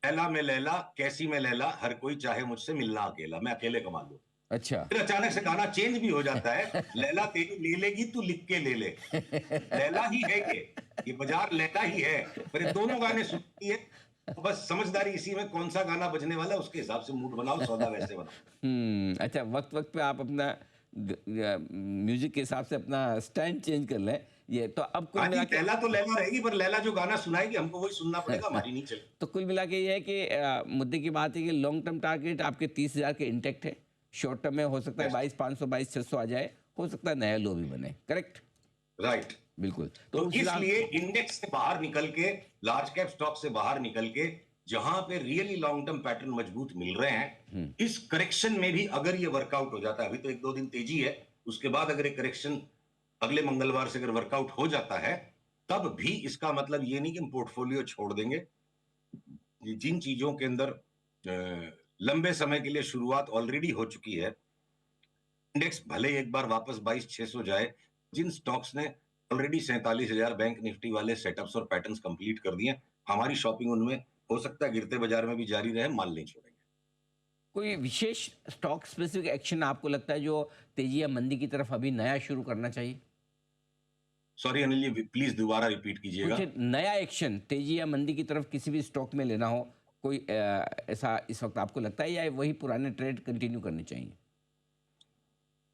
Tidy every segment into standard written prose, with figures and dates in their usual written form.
लैला में लैला कैसी में लैला, हर कोई चाहे मुझसे मिलना अकेला, मैं अकेले कमा लूं। अच्छा। फिर अचानक से गाना चेंज भी हो जाता है, लैला तेरी ले लेगी तू लिख के ले ले। लैला ही है ये बाजार लैला ही है। पर ये दोनों गाने सुनती है, तो बस समझदारी इसी में कौन सा गाना बजने वाला है उसके हिसाब से मूड बनाओ, सौदा वैसे बनाओ। अच्छा, वक़्त-वक़्त पे आप अपना म्यूज़िक के हिसाब से अपना स्टैंड चेंज कर लें। ये तो अब कुल हाँ जी, मिला के लैला तो लैला रहेगी, पर लैला जो गाना सुनाएगी हमको वही सुनना पड़ेगा, हमारी नहीं चलेगी। तो कुल मिला के ये है कि मुद्दे की बात है कि लॉन्ग टर्म टारगेट आपके 30,000 के इंटैक्ट है। शॉर्ट टर्म में हो सकता है यस, 22,500 22,600 आ जाए, हो सकता है नया लो भी बने, करेक्ट? राइट। बिल्कुल, तो तो उस हिसाब इसलिए इंडेक्स से बाहर निकल के, लार्ज कैप स्टॉक से बाहर निकल के, जहां पे रियली लॉन्ग टर्म पैटर्न मजबूत मिल रहे हैं, इस करेक्शन में भी अगर ये वर्कआउट हो जाता है, अभी तो 1-2 दिन तेजी है, उसके बाद अगर ये करेक्शन अगले मंगलवार से अगर वर्कआउट हो जाता है, तब भी इसका मतलब ये नहीं कि हम पोर्टफोलियो छोड़ देंगे। जिन चीजों के अंदर लंबे समय के लिए शुरुआत ऑलरेडी हो चुकी है, इंडेक्स भले एक बार वापस 22,600 जाए, जिन स्टॉक्स ने ऑलरेडी 47,000 बैंक निफ्टी वाले सेटअप्स और पैटर्न्स कंप्लीट कर दिए, हमारी शॉपिंग उनमें हो सकता है गिरते बाजार में भी जारी रहे, माल नहीं छोड़ेंगे। कोई विशेष स्टॉक स्पेसिफिक एक्शन आपको लगता है जो तेजी या मंदी की तरफ अभी नया शुरू करना चाहिए? सॉरी अनिल जी, प्लीज दोबारा रिपीट कुछ कीजिएगा। नया एक्शन तेजी या मंदी की तरफ किसी भी स्टॉक में लेना हो, कोई ऐसा इस वक़्त आपको लगता है या वही पुराने ट्रेड कंटिन्यू करने चाहिए?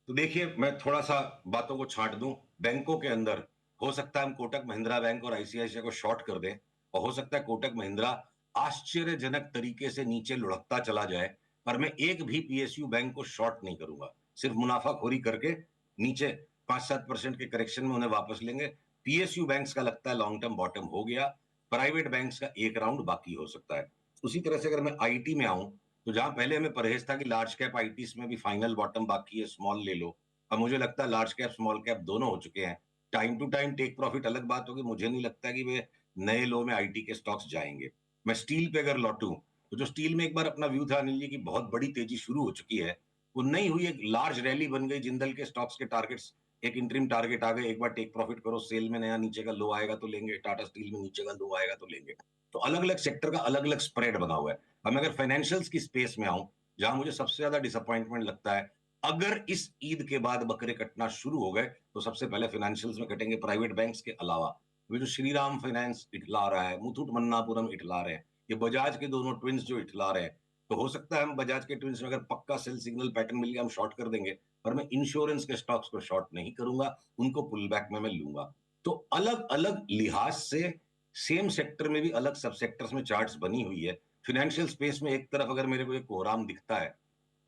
तो देखिए, मैं थोड़ा सा बातों को छांट दूं। बैंकों के अंदर हो सकता है हम कोटक महिंद्रा बैंक और आईसीआईसीआई को शॉर्ट कर दें, और हो सकता है कोटक महिंद्रा आश्चर्यजनक तरीके से नीचे लुढ़कता चला जाए, पर मैं एक भी पीएसयू बैंक को शॉर्ट नहीं करूंगा। सिर्फ मुनाफाखोरी करके नीचे 5-7% के करेक्शन में उन्हें वापस लेंगे। पीएसयू बैंक्स का लगता है लॉन्ग टर्म बॉटम हो गया, प्राइवेट बैंक्स का एक राउंड बाकी हो सकता है। उसी तरह से अगर मैं आईटी में आऊं, तो जहां पहले हमें परहेज था कि लार्ज कैप आईटीज में भी फाइनल बॉटम बाकी है, स्मॉल ले लो, अब मुझे लगता है लार्ज कैप स्मॉल कैप दोनों हो चुके हैं। Time to time take profit अलग बात होगी, मुझे नहीं लगता कि वे नए लो में आईटी के स्टॉक्स जाएंगे। मैं स्टील पे अगर लौटूं, तो जो स्टील में एक बार अपना व्यू था अनिल जी की बहुत बड़ी तेजी शुरू हो चुकी है, वो नहीं हुई, एक लार्ज रैली बन गई, जिंदल के स्टॉक्स के टारगेट्स एक इंटरिम टारगेट आ गए, एक बार टेक प्रॉफिट करो, सेल में नया नीचे का लो आएगा तो लेंगे, टाटा स्टील में नीचे का लो आएगा तो लेंगे। तो अलग अलग सेक्टर का अलग अलग स्प्रेड बना हुआ है। अब मैं अगर फाइनेंशियल्स की स्पेस में आऊं, जहां मुझे सबसे ज्यादा डिसअपॉइंटमेंट लगता है, अगर इस ईद के बाद बकरे कटना शुरू हो गए, तो सबसे पहले फाइनेंशियल्स में कटेंगे प्राइवेट बैंक्स के अलावा। वे जो श्रीराम फाइनेंस इठला रहा है, मुथूट मन्नापुरम इठला रहे हैं, ये बजाज के दोनों ट्विंस जो इठला रहे हैं, तो हो सकता है हम बजाज के ट्विंस में अगर पक्का सेल सिग्नल पैटर्न मिल गया हम शॉर्ट कर देंगे, पर मैं इंश्योरेंस के स्टॉक्स को शॉर्ट नहीं करूंगा, उनको पुल बैक में मैं लूंगा। तो अलग अलग लिहाज से सेम सेक्टर में भी अलग सब सेक्टर्स में चार्ट्स बनी हुई है। फाइनेंशियल स्पेस में एक तरफ अगर मेरे को एक कोहराम दिखता है,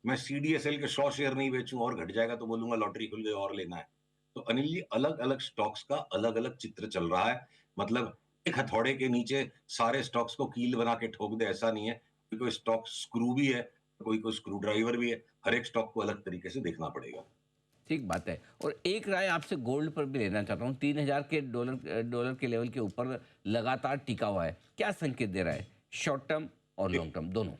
मैं सीडीएसएल के 100 शेयर नहीं बेचूं, और घट जाएगा तो बोलूंगा लॉटरी खुल गई और लेना है। तो अनिल जी, अलग अलग स्टॉक्स का अलग अलग चित्र चल रहा है। मतलब एक हथौड़े के नीचे सारे स्टॉक्स को कील बना के ठोक दे, ऐसा नहीं है। कोई कोई स्टॉक स्क्रू भी है, कोई कोई स्क्रू ड्राइवर भी है, हर एक स्टॉक को अलग तरीके से देखना पड़ेगा। ठीक बात है। और एक राय आपसे गोल्ड पर भी लेना चाहता हूँ। 3,000 के डॉलर के लेवल के ऊपर लगातार टिका हुआ है। क्या संकेत दे रहा है? शॉर्ट टर्म और लॉन्ग टर्म दोनों?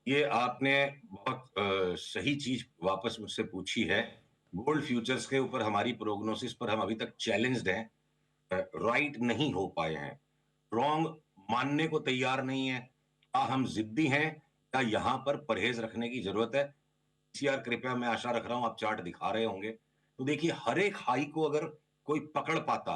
ये आपने बहुत सही चीज वापस मुझसे पूछी है। गोल्ड फ्यूचर्स के ऊपर हमारी प्रोग्नोसिस पर हम अभी तक चैलेंज्ड हैं, राइट नहीं हो पाए हैं, रॉन्ग मानने को तैयार नहीं है। क्या हम जिद्दी हैं, क्या यहाँ पर परहेज रखने की जरूरत है? सीआर कृपया, मैं आशा रख रहा हूं आप चार्ट दिखा रहे होंगे, तो देखिए हर एक हाई को अगर कोई पकड़ पाता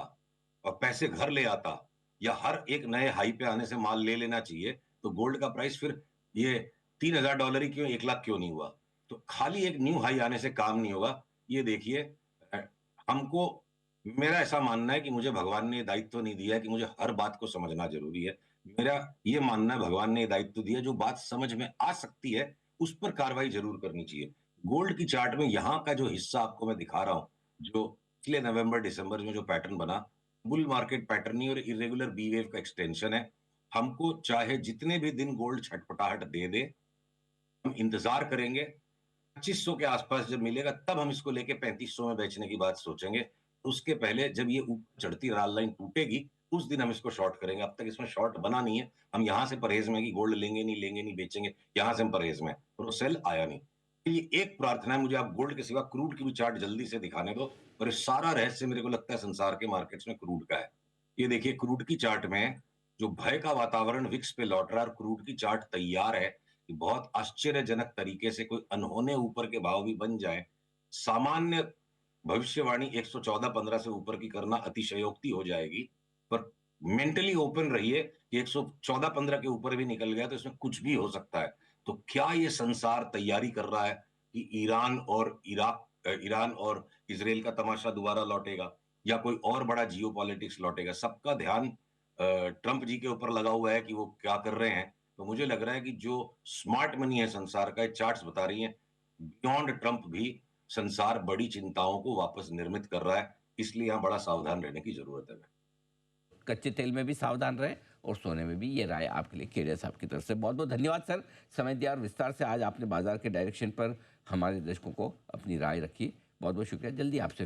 और पैसे घर ले आता, या हर एक नए हाई पे आने से माल ले लेना चाहिए, तो गोल्ड का प्राइस फिर ये $3,000 ही क्यों, 1 लाख क्यों नहीं हुआ? तो खाली एक न्यू हाई आने से काम नहीं होगा। ये देखिए, अ, हमको, मेरा ऐसा मानना है कि मुझे भगवान ने दायित्व नहीं दिया है कि मुझे हर बात को समझना जरूरी है। मेरा ये मानना है भगवान ने दायित्व दिया, जो बात समझ में आ सकती है उस पर कार्रवाई जरूर करनी चाहिए। गोल्ड की चार्ट में यहाँ का जो हिस्सा आपको मैं दिखा रहा हूँ, जो पिछले नवंबर दिसंबर में जो पैटर्न बना, बुल मार्केट पैटर्न नहीं और इरेगुलर बी वेव का एक्सटेंशन है। हमको चाहे जितने भी दिन गोल्ड छटपटाहट दे दे, हम इंतजार करेंगे। 2500 के आसपास जब मिलेगा, तब हम इसको लेके 3500 में बेचने की बात सोचेंगे। उसके पहले जब ये ऊपर चढ़ती लाल लाइन टूटेगी, उस दिन हम इसको शॉर्ट करेंगे। अब तक इसमें शॉर्ट बना नहीं है। हम यहां से परहेज में कि गोल्ड लेंगे नहीं, लेंगे नहीं, बेचेंगे, यहां से हम परहेज में, और वो सेल आया नहीं। तो ये एक प्रार्थना है मुझे, आप गोल्ड के सिवा क्रूड की भी चार्ट जल्दी से दिखाने दो। और ये सारा रहस्य मेरे को लगता है संसार के मार्केट्स में क्रूड का है। ये देखिए क्रूड की चार्ट में जो भय का वातावरण विक्स पे लौट रहा है और क्रूड की चार्ट तैयार है कि बहुत आश्चर्यजनक तरीके से कोई अनहोने ऊपर के भाव भी बन जाए। सामान्य भविष्यवाणी 114-15 से ऊपर की करना अतिशयोक्ति हो जाएगी, पर मेंटली ओपन रहिए कि 114-15 के ऊपर भी निकल गया तो इसमें कुछ भी हो सकता है। तो क्या ये संसार तैयारी कर रहा है कि ईरान और इजराइल का तमाशा दोबारा लौटेगा या कोई और बड़ा जियोपॉलिटिक्स लौटेगा? सबका ध्यान ट्रंप जी के ऊपर लगा हुआ है कि वो क्या कर रहे हैं। तो मुझे लग रहा है कि जो स्मार्ट मनी है संसार का, ये चार्ट्स बता रही हैं, बियॉन्ड ट्रंप भी संसार बड़ी चिंताओं को वापस निर्मित कर रहा है। इसलिए यहाँ बड़ा सावधान रहने की जरूरत है। कच्चे तेल में भी सावधान रहें और सोने में भी। ये राय आपके लिए केडिया साहब की तरफ से। बहुत बहुत धन्यवाद सर, समय दिया और विस्तार से आज आपने बाजार के डायरेक्शन पर हमारे दर्शकों को अपनी राय रखी। बहुत बहुत शुक्रिया। जल्दी आपसे